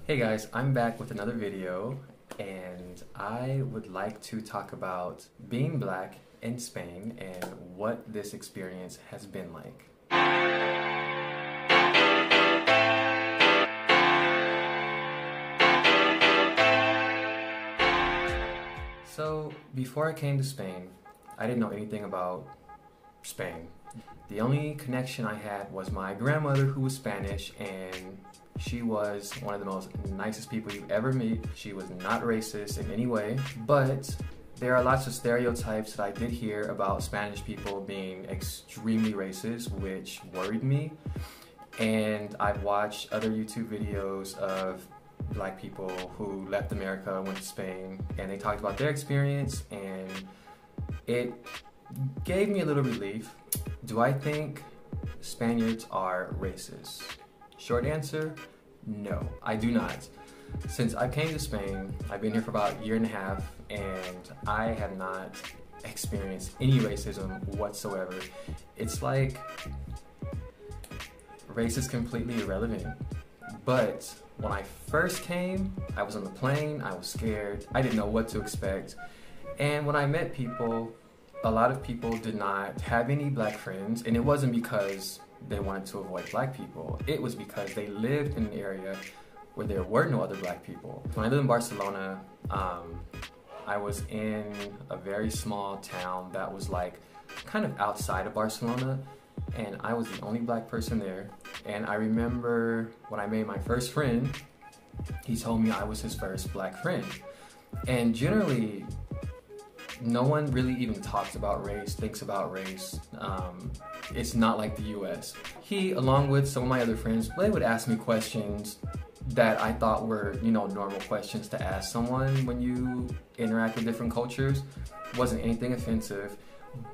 Hey guys, I'm back with another video and I would like to talk about being black in Spain and what this experience has been like. So, before I came to Spain, I didn't know anything about Spain. The only connection I had was my grandmother, who was Spanish, and she was one of the most nicest people you ever meet. She was not racist in any way, but there are lots of stereotypes that I did hear about Spanish people being extremely racist, which worried me. And I've watched other YouTube videos of black people who left America, went to Spain, and they talked about their experience, and it gave me a little relief. Do I think Spaniards are racist? Short answer, no, I do not. Since I came to Spain, I've been here for about a year and a half, and I have not experienced any racism whatsoever. It's like race is completely irrelevant. But when I first came, I was on the plane, I was scared, I didn't know what to expect. And when I met people, a lot of people did not have any black friends, and it wasn't because they wanted to avoid black people. It was because they lived in an area where there were no other black people. When I lived in Barcelona, I was in a very small town that was like kind of outside of Barcelona, and I was the only black person there. And I remember when I made my first friend, he told me I was his first black friend. And generally, no one really even talks about race, thinks about race. It's not like the US. He, along with some of my other friends, they would ask me questions that I thought were, normal questions to ask someone when you interact with different cultures. Wasn't anything offensive.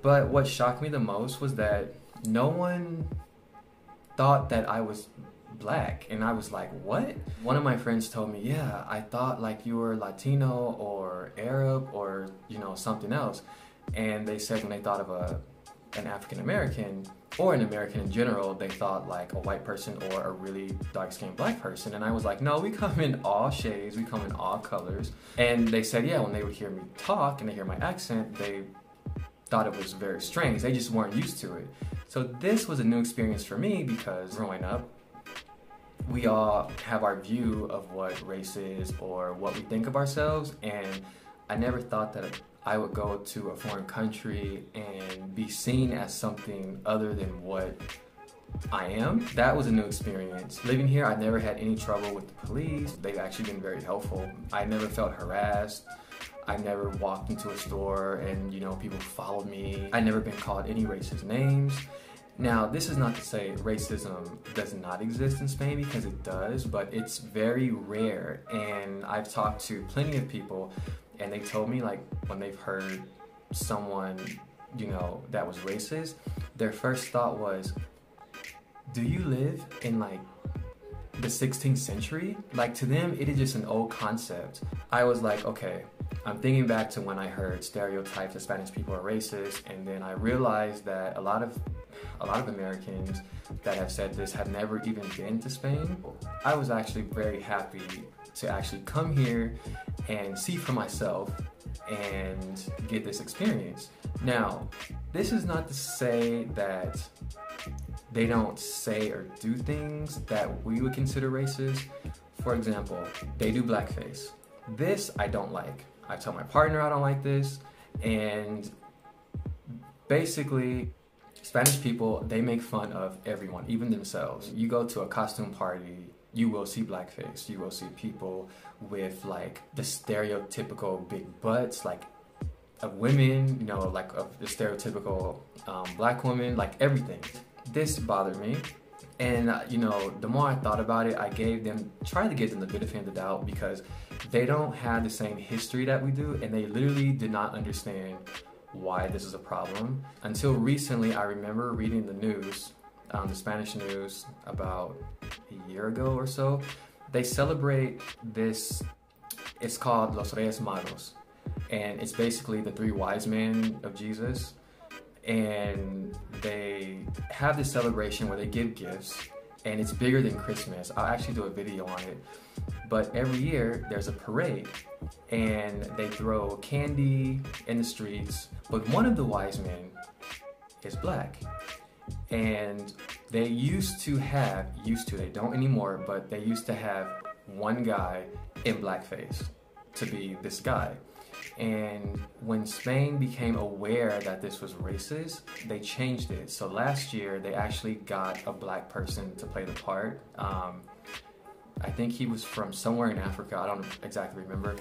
But what shocked me the most was that no one thought that I was black, and I was like, what? One of my friends told me, yeah, I thought like you were Latino or Arab or something else. And they said when they thought of an African American or an American in general, they thought like a white person or a really dark-skinned black person. And I was like, no, we come in all shades, we come in all colors. And they said, yeah, when they would hear me talk and they hear my accent, they thought it was very strange. They just weren't used to it. So this was a new experience for me because growing up, we all have our view of what race is or what we think of ourselves, and I never thought that I would go to a foreign country and be seen as something other than what I am. That was a new experience. Living here, I never had any trouble with the police. They've actually been very helpful. I never felt harassed. I never walked into a store and, people followed me. I never been called any racist names. Now, this is not to say racism does not exist in Spain, because it does, but it's very rare. And I've talked to plenty of people, and they told me, like, when they've heard someone, that was racist, their first thought was, do you live in, like, the 16th century? Like, to them, it is just an old concept. I was like, okay, I'm thinking back to when I heard stereotypes that Spanish people are racist, and then I realized that a lot of Americans that have said this have never even been to Spain. I was actually very happy to actually come here and see for myself and get this experience. Now, this is not to say that they don't say or do things that we would consider racist. For example, they do blackface. This I don't like. I tell my partner I don't like this, and basically, Spanish people, they make fun of everyone, even themselves. You go to a costume party, you will see blackface. You will see people with like the stereotypical big butts, like of women, like of the stereotypical black woman, like everything. This bothered me. And, the more I thought about it, I tried to give them the benefit of the doubt, because they don't have the same history that we do, and they literally did not understand why this is a problem. Until recently, I remember reading the news, the Spanish news, about a year ago or so. They celebrate this, it's called Los Reyes Magos, and it's basically the three wise men of Jesus. And they have this celebration where they give gifts, and it's bigger than Christmas. I'll actually do a video on it. But every year there's a parade and they throw candy in the streets. But one of the wise men is black. And they they don't anymore, but they used to have one guy in blackface to be this guy. And when Spain became aware that this was racist, they changed it. So last year, they actually got a black person to play the part. I think he was from somewhere in Africa. I don't exactly remember.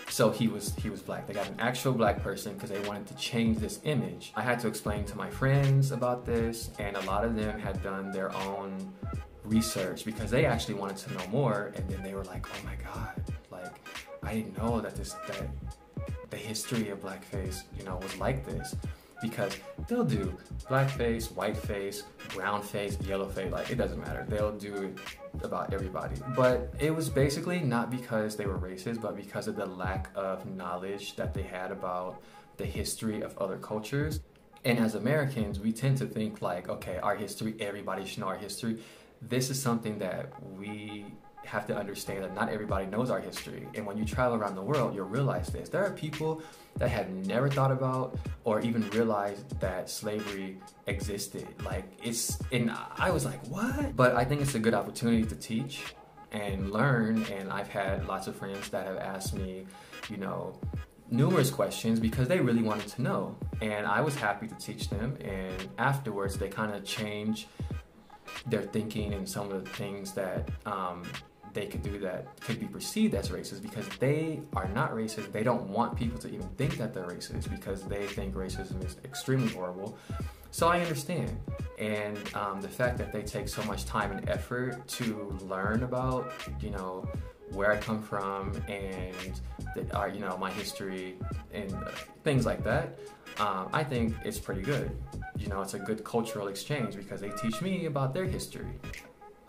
So he was black. They got an actual black person because they wanted to change this image. I had to explain to my friends about this, and a lot of them had done their own research because they actually wanted to know more. And then they were like, "Oh my God! Like, I didn't know that the history of blackface, was like this." Because they'll do blackface, whiteface, brownface, yellowface, like it doesn't matter. They'll do it about everybody. But it was basically not because they were racist, but because of the lack of knowledge that they had about the history of other cultures. And as Americans, we tend to think like, okay, our history, everybody should know our history. This is something that we have to understand, that not everybody knows our history. And when you travel around the world, you'll realize this. There are people that have never thought about or even realized that slavery existed. And I was like, what? But I think it's a good opportunity to teach and learn. And I've had lots of friends that have asked me, numerous questions because they really wanted to know. And I was happy to teach them. And afterwards, they kind of changed their thinking and some of the things that they could do that could be perceived as racist, because they are not racist. They don't want people to even think that they're racist because they think racism is extremely horrible. So I understand. And the fact that they take so much time and effort to learn about, where I come from and my history and things like that, I think it's pretty good. It's a good cultural exchange because they teach me about their history.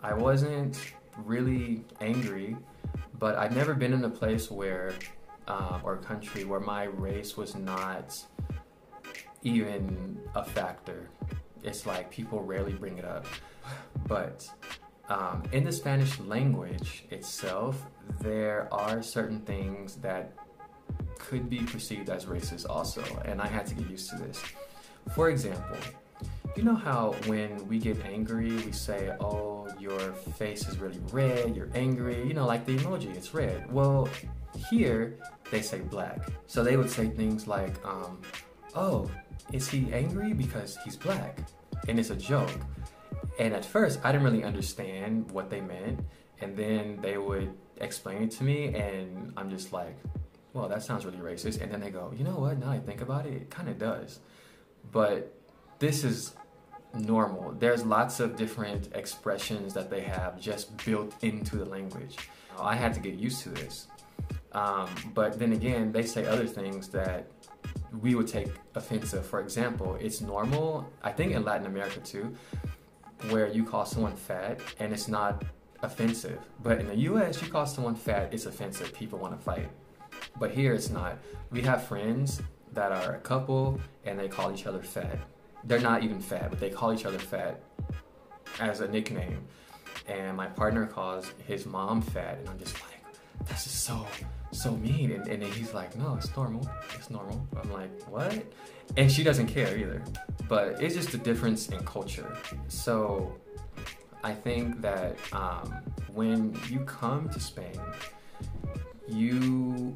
I wasn't really angry, but I've never been in a place where, or a country where my race was not even a factor. It's like people rarely bring it up. But in the Spanish language itself, there are certain things that could be perceived as racist also, and I had to get used to this. For example, you know how when we get angry, we say, "Oh, your face is really red, you're angry," like the emoji, it's red. Well, here, they say black. So they would say things like, "Oh, is he angry because he's black?" And it's a joke. And at first, I didn't really understand what they meant. And then they would explain it to me, and I'm just like, well, that sounds really racist. And then they go, you know what, now I think about it, it kind of does. But this is normal. There's lots of different expressions that they have just built into the language. I had to get used to this. But then again, they say other things that we would take offensive. For example, it's normal, I think in Latin America too, where you call someone fat and it's not offensive. But in the US, you call someone fat, it's offensive. People want to fight. But here it's not. We have friends that are a couple and they call each other fat. They're not even fat, but they call each other fat as a nickname. And my partner calls his mom fat, and I'm just like, that's just so mean. And then he's like, no, it's normal. It's normal. I'm like, what? And she doesn't care either. But it's just a difference in culture. So I think that when you come to Spain, you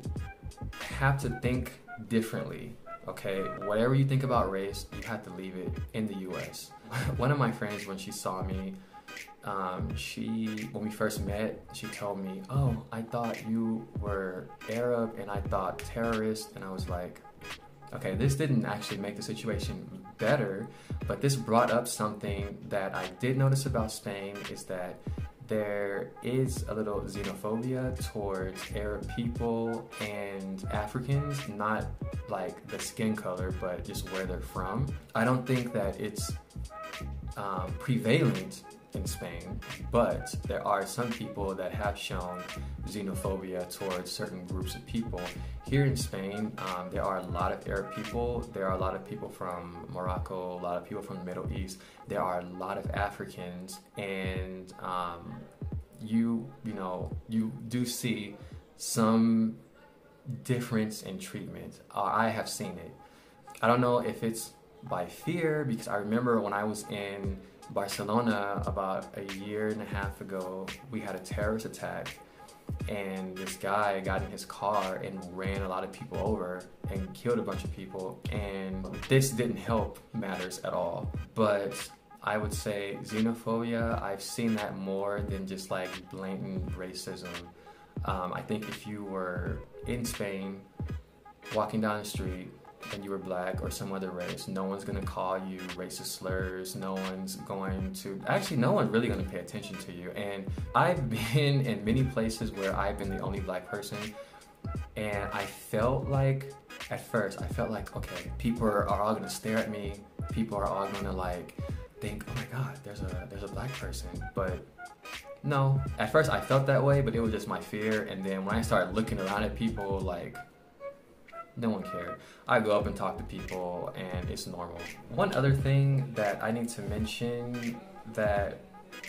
have to think differently. Okay, whatever you think about race, you have to leave it in the US. One of my friends, when she saw me, when we first met, she told me, "Oh, I thought you were Arab and I thought terrorist." And I was like, okay, this didn't actually make the situation better, but this brought up something that I did notice about Spain, is that there is a little xenophobia towards Arab people and Africans, not like the skin color, but just where they're from. I don't think that it's prevalent in Spain, but there are some people that have shown xenophobia towards certain groups of people. Here in Spain, there are a lot of Arab people, there are a lot of people from Morocco, a lot of people from the Middle East, there are a lot of Africans, and you do see some difference in treatment. I have seen it. I don't know if it's by fear, because I remember when I was in Barcelona about a year and a half ago, we had a terrorist attack, and this guy got in his car and ran a lot of people over and killed a bunch of people, and this didn't help matters at all. But I would say xenophobia, I've seen that more than just like blatant racism. I think if you were in Spain walking down the street and you were black or some other race, no one's gonna call you racist slurs. No one's really gonna pay attention to you. And I've been in many places where I've been the only black person, and I felt like, at first, okay, people are all gonna stare at me. People are all gonna like think, oh my God, there's a black person. But no, at first I felt that way, but it was just my fear. And then when I started looking around at people, like, no one cared. I go up and talk to people and it's normal. One other thing that I need to mention that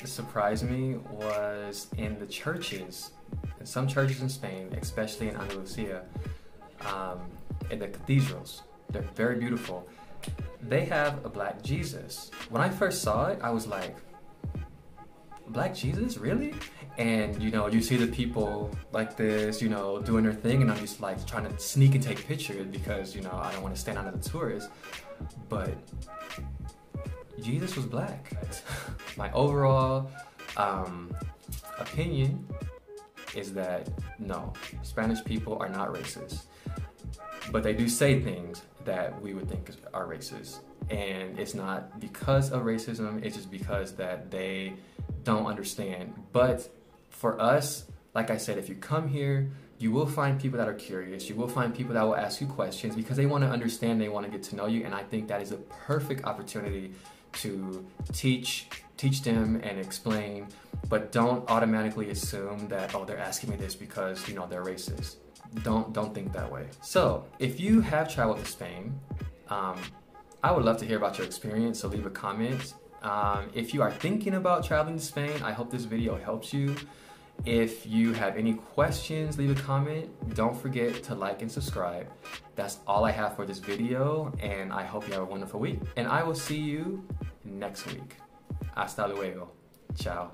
surprised me was in the churches. In some churches in Spain, especially in Andalusia, in the cathedrals, they're very beautiful. They have a black Jesus. When I first saw it, I was like, black Jesus, really? And you see the people like this, doing their thing, and I'm just like trying to sneak and take pictures because, I don't want to stand out of the tourists. But Jesus was black. My overall opinion is that no, Spanish people are not racist. But they do say things that we would think are racist. And it's not because of racism, it's just because that they don't understand. But for us, like I said, if you come here, you will find people that are curious. You will find people that will ask you questions because they want to understand, they want to get to know you. And I think that is a perfect opportunity to teach them and explain, but don't automatically assume that, oh, they're asking me this because, they're racist. Don't think that way. So if you have traveled to Spain, I would love to hear about your experience, so leave a comment. If you are thinking about traveling to Spain, I hope this video helps you. If you have any questions, leave a comment. Don't forget to like and subscribe. That's all I have for this video, and I hope you have a wonderful week. And I will see you next week. Hasta luego. Ciao.